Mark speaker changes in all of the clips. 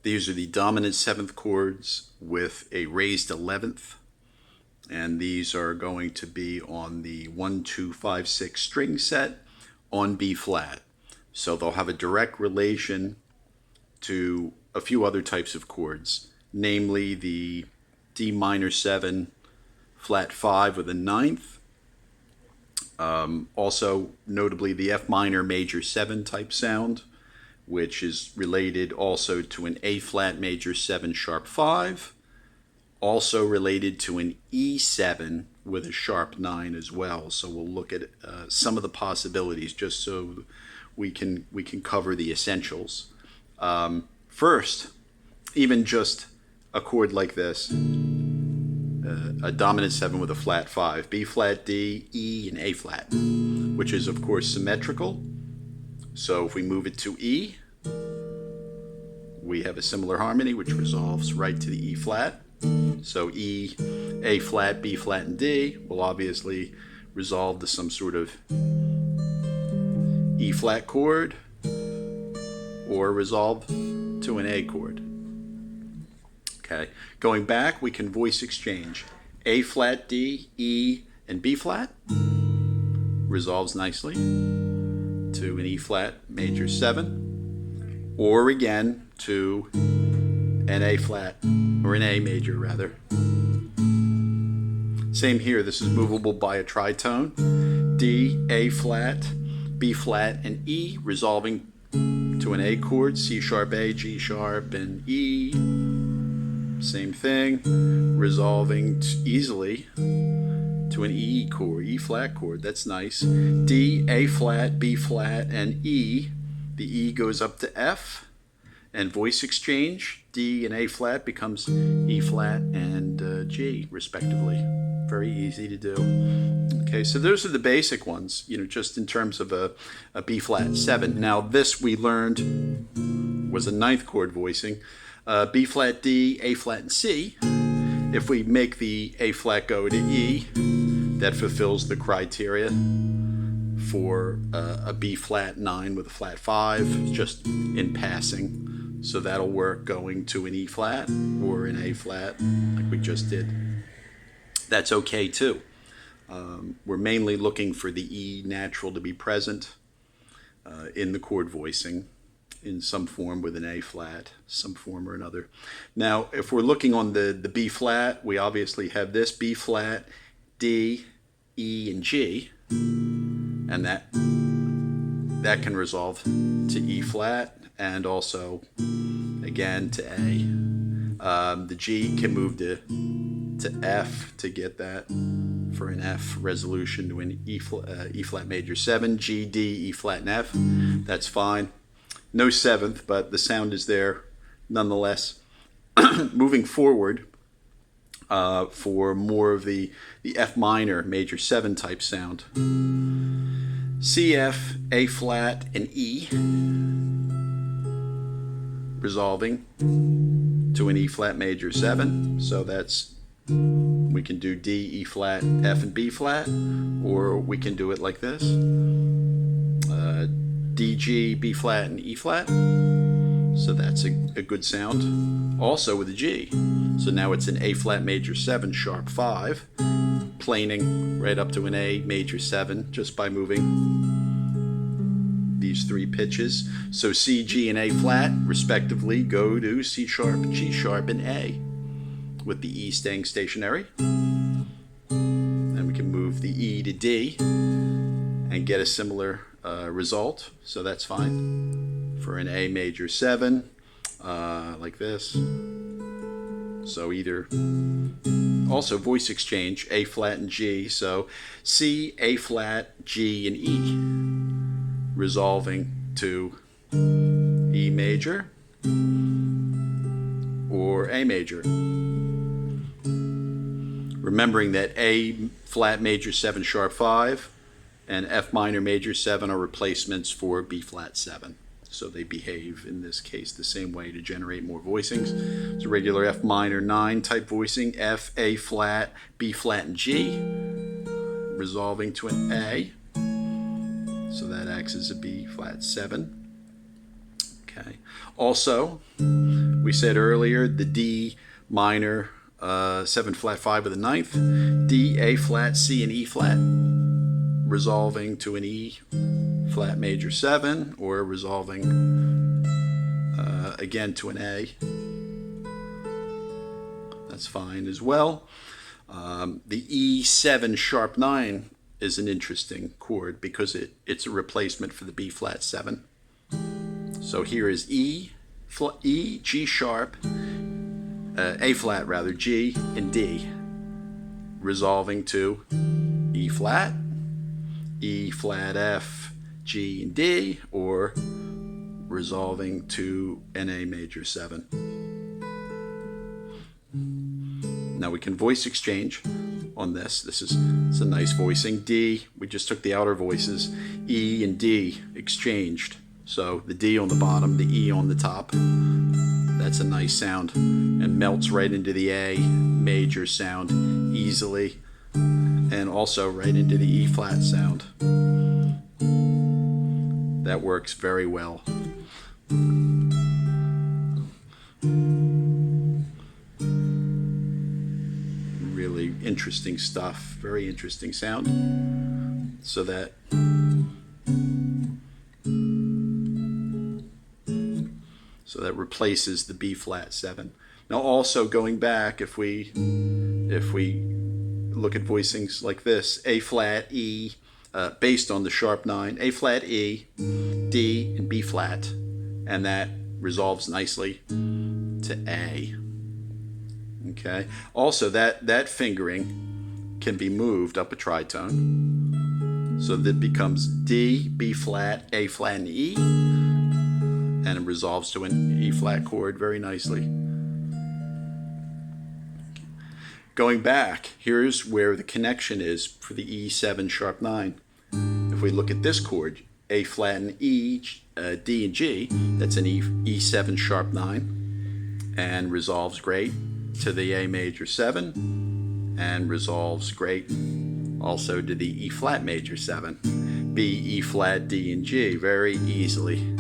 Speaker 1: These are the dominant 7th chords with a raised 11th. And these are going to be on the 1, 2, 5, 6 string set on B flat. So they'll have a direct relation to a few other types of chords, namely the D minor 7 flat 5 with a 9th. Also, notably, the F minor major 7 type sound, which is related also to an A flat major 7 sharp 5, also related to an E7 with a sharp 9 as well. So we'll look at some of the possibilities just so we can cover the essentials. First, even just a chord like this, a dominant 7 with a flat 5, B flat, D, E, and A flat, which is of course symmetrical. So if we move it to E, we have a similar harmony which resolves right to the E flat. So E, A flat, B flat, and D will obviously resolve to some sort of E flat chord or resolve to an A chord. Okay, going back, we can voice exchange. A flat, D, E, and B flat resolves nicely to an E flat major 7, or again to an A flat, or an A major rather. Same here, this is movable by a tritone. D, A flat, B flat, and E resolving to an A chord, C sharp, A, G sharp, and E. Same thing, resolving easily to an E chord, E flat chord. That's nice. D, A flat, B flat, and E. The E goes up to F, and voice exchange. D and A flat becomes E flat and G, respectively. Very easy to do. Okay, so those are the basic ones, just in terms of a B flat 7. Now this we learned was a 9th chord voicing. B flat, D, A flat, and C. If we make the A flat go to E, that fulfills the criteria for a B flat 9 with a flat 5, just in passing. So that'll work going to an E flat or an A flat, like we just did. That's okay too. We're mainly looking for the E natural to be present in the chord voicing in some form with an A flat, some form or another. Now, if we're looking on the B flat, we obviously have this B flat, D, E, and G, and that can resolve to E flat and also again to A. The G can move to F to get that for an F resolution to an E flat major 7, G, D, E flat, and F. That's fine. No 7th, but the sound is there nonetheless. Moving forward, for more of the F minor major 7 type sound, C, F, A flat, and E resolving to an E flat major 7. So that's, we can do D, E flat, F, and B flat, or we can do it like this. D, G, B flat, and E flat. So that's a good sound. Also with a G. So now it's an A flat major 7 sharp 5, planing right up to an A major 7 just by moving these 3 pitches. So C, G, and A flat respectively go to C sharp, G sharp, and A, with the E staying stationary. Then we can move the E to D and get a similar result, so that's fine for an A major 7, like this. So either, also voice exchange, A flat and G, so C, A flat, G, and E, resolving to E major or A major. Remembering that A flat major 7 sharp 5 and F minor major 7 are replacements for B flat 7. So they behave in this case the same way to generate more voicings. It's a regular F minor 9 type voicing, F, A flat, B flat, and G, resolving to an A. So that acts as a B flat 7. Okay. Also, we said earlier, the D minor 7 flat 5 with a ninth, D, A flat, C, and E flat, resolving to an E flat major 7, or resolving again to an A. That's fine as well. The E7 sharp 9 is an interesting chord because it's a replacement for the B flat 7. So here is E, G sharp, A flat rather, G, and D, resolving to E flat, F, G, and D, or resolving to an A major 7. Now we can voice exchange on this. It's a nice voicing. D, we just took the outer voices. E and D exchanged. So the D on the bottom, the E on the top. That's a nice sound and melts right into the A major sound easily, and also right into the E flat sound. That works very well. Really interesting stuff, very interesting sound. So that replaces the B flat 7. Now also going back, if we look at voicings like this, A flat, E, based on the sharp 9, A flat, E, D, and B flat, and that resolves nicely to A. Okay. Also, that fingering can be moved up a tritone, so that becomes D, B flat, A flat, and E, and it resolves to an E flat chord very nicely. Going back, here's where the connection is for the E7 sharp 9. If we look at this chord, A flat and E, D and G, that's an E7 sharp 9, and resolves great to the A major 7, and resolves great also to the E flat major 7. B, E flat, D, and G very easily.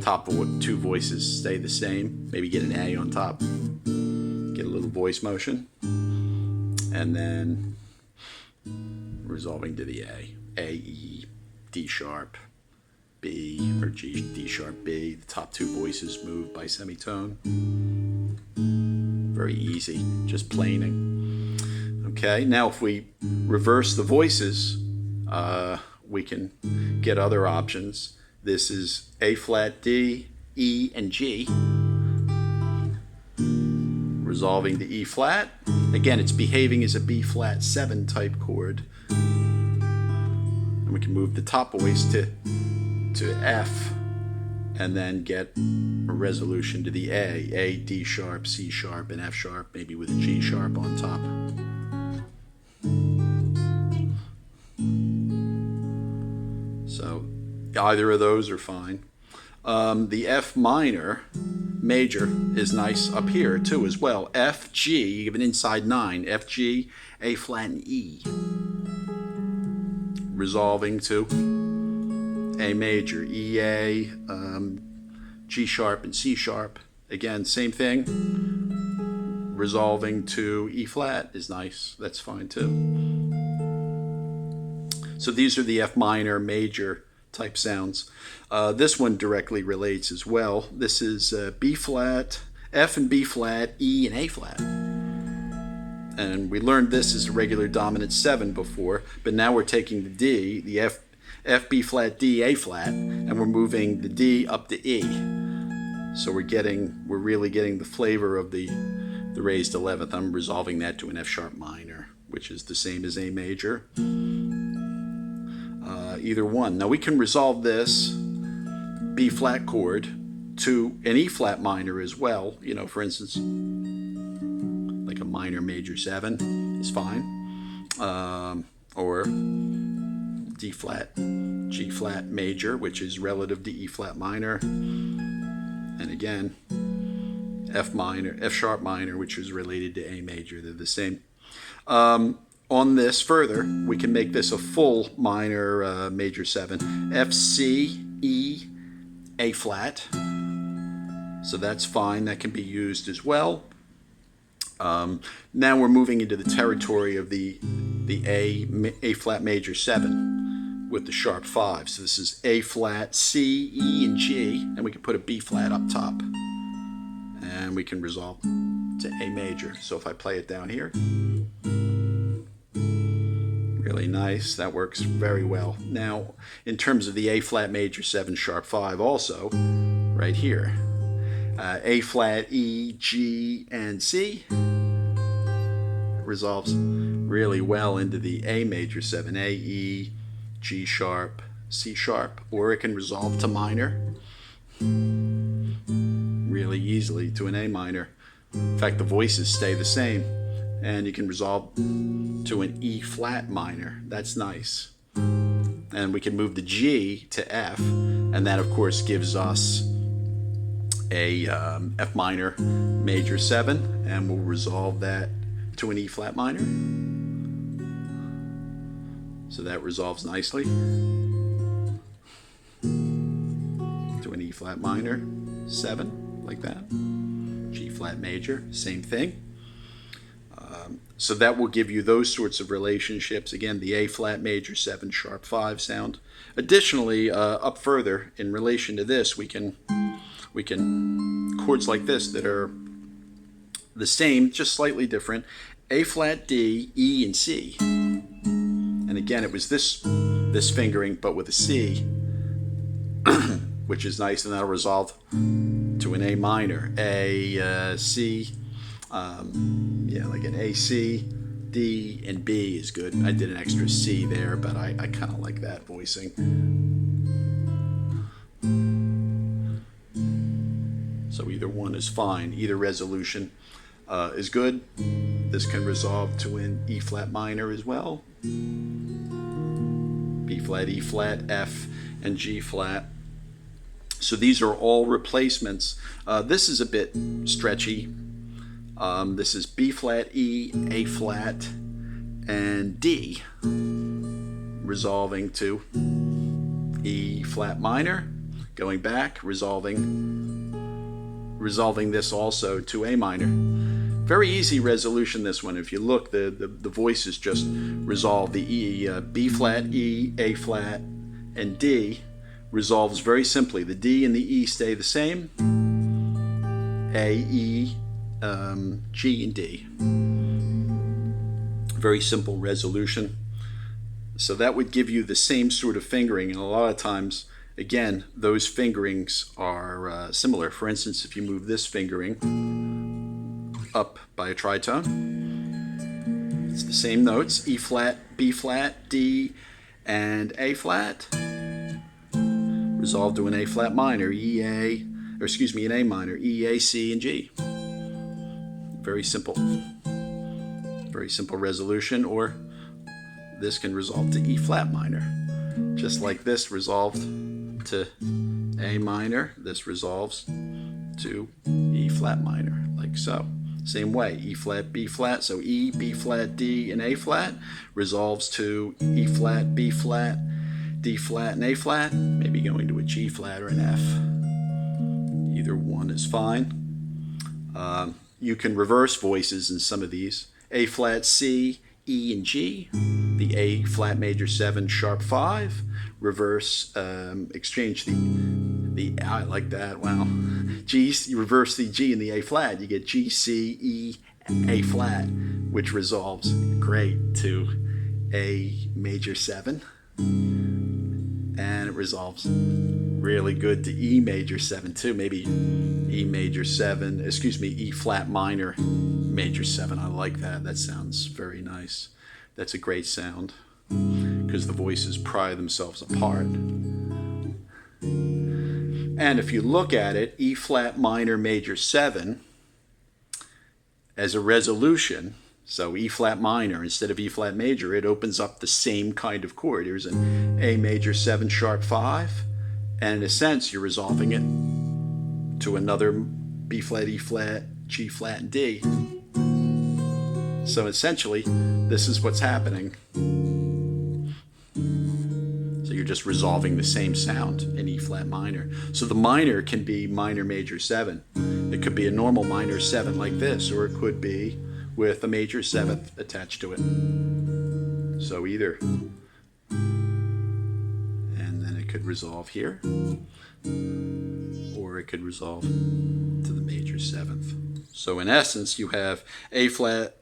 Speaker 1: Top two voices stay the same. Maybe get an A on top. Get a little voice motion. And then resolving to the A, E, D sharp, B, or G, D sharp, B. The top two voices move by semitone. Very easy, just planing. Okay, now if we reverse the voices, we can get other options. This is A flat, D, E, and G, resolving to E flat. Again, it's behaving as a B flat 7 type chord. And we can move the top voice to F, and then get a resolution to the A, D sharp, C sharp, and F sharp, maybe with a G sharp on top. So either of those are fine. The F minor major is nice up here too as well. F, G, you give an inside 9, F, G, A flat, and E, resolving to A major, E, A, G sharp, and C sharp. Again, same thing. Resolving to E flat is nice. That's fine too. So these are the F minor major type sounds. This one directly relates as well. This is B flat, F and B flat, E and A flat. And we learned this as a regular dominant 7 before, but now we're taking the D, the F, B flat, D, A flat, and we're moving the D up to E. So we're really getting the flavor of the raised 11th. I'm resolving that to an F sharp minor, which is the same as A major. Either one. Now we can resolve this B flat chord to an E flat minor as well. You know, for instance, like a minor major 7 is fine, or D flat, G flat major, which is relative to E flat minor, and again F minor, F sharp minor, which is related to A major. They're the same. On this further, we can make this a full minor major 7. F, C, E, A flat, So that's fine. That can be used as well. Now we're moving into the territory of the A flat major 7 with the sharp 5. So this is A flat, C, E, and G, and we can put a B flat up top, and we can resolve to A major. So if I play it down here, really nice. That works very well. Now, in terms of the A flat major 7 sharp 5, also right here, A flat, E, G, and C resolves really well into the A major 7, A, E, G sharp, C sharp, or it can resolve to minor really easily to an A minor. In fact, the voices stay the same, and you can resolve to an E flat minor. That's nice. And we can move the G to F, and that of course gives us a F minor major 7, and we'll resolve that to an E flat minor. So that resolves nicely to an E flat minor 7, like that. G flat major, same thing. So that will give you those sorts of relationships. Again, the A flat major 7 sharp 5 sound. Additionally, up further in relation to this, we can chords like this that are the same, just slightly different. A flat, D, E, and C. And again, it was this fingering, but with a C, which is nice, and that'll resolve to an A minor. A, C, like an A, C, D, and B is good. I did an extra C there, but I kind of like that voicing. So either one is fine. Either resolution is good. This can resolve to an E flat minor as well. B flat, E flat, F, and G flat. So these are all replacements. This is a bit stretchy. This is B flat, E, A flat, and D, resolving to E flat minor, going back, resolving this also to A minor. Very easy resolution, this one. If you look, the voices just resolve the E, B flat, E, A flat, and D resolves very simply. The D and the E stay the same. A, E, G, and D. Very simple resolution. So that would give you the same sort of fingering, and a lot of times, again, those fingerings are similar. For instance, if you move this fingering up by a tritone, it's the same notes: E flat, B flat, D, and A flat. Resolved to an A flat minor, an A minor, E, A, C, and G. Very simple resolution. Or this can resolve to E flat minor, just like this resolved to A minor. This resolves to E flat minor, like so. Same way, E flat, B flat, so E, B flat, D, and A flat resolves to E flat, B flat, D flat, and A flat, maybe going to a G flat or an F. Either one is fine. You can reverse voices in some of these. A flat, C, E, and G. The A flat major 7 sharp 5. Reverse, exchange the I like that. Wow. G, you reverse the G and the A flat. You get G, C, E, A flat, which resolves great to A major 7. And it resolves really good to E major 7 too. Maybe E major 7, E flat minor major 7. I like that. That sounds very nice. That's a great sound because the voices pry themselves apart. And if you look at it, E flat minor major 7 as a resolution, so E flat minor instead of E flat major, it opens up the same kind of chord. Here's an A major 7 sharp 5, and in a sense you're resolving it to another B flat, E flat, G flat, and D. So essentially this is what's happening. So you're just resolving the same sound in E flat minor. So the minor can be minor major 7. It could be a normal minor 7 like this, or it could be with a major 7th attached to it. So either. And then it could resolve here, or it could resolve to the major 7th. So in essence, you have A flat,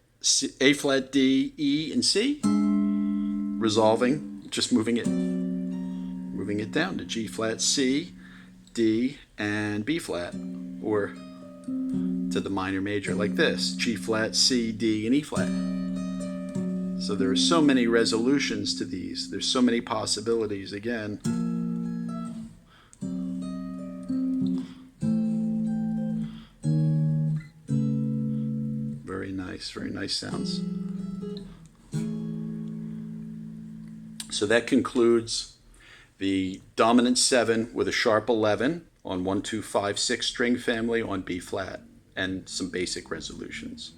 Speaker 1: D, E, and C, resolving, just moving it down to G flat, C, D, and B flat, or to the minor major like this, G flat, C, D, and E flat. So there are so many resolutions to these. There's so many possibilities. Again, very nice sounds. So that concludes the dominant 7 with a sharp 11 on 1, 2, 5, 6 string family on B flat, and some basic resolutions.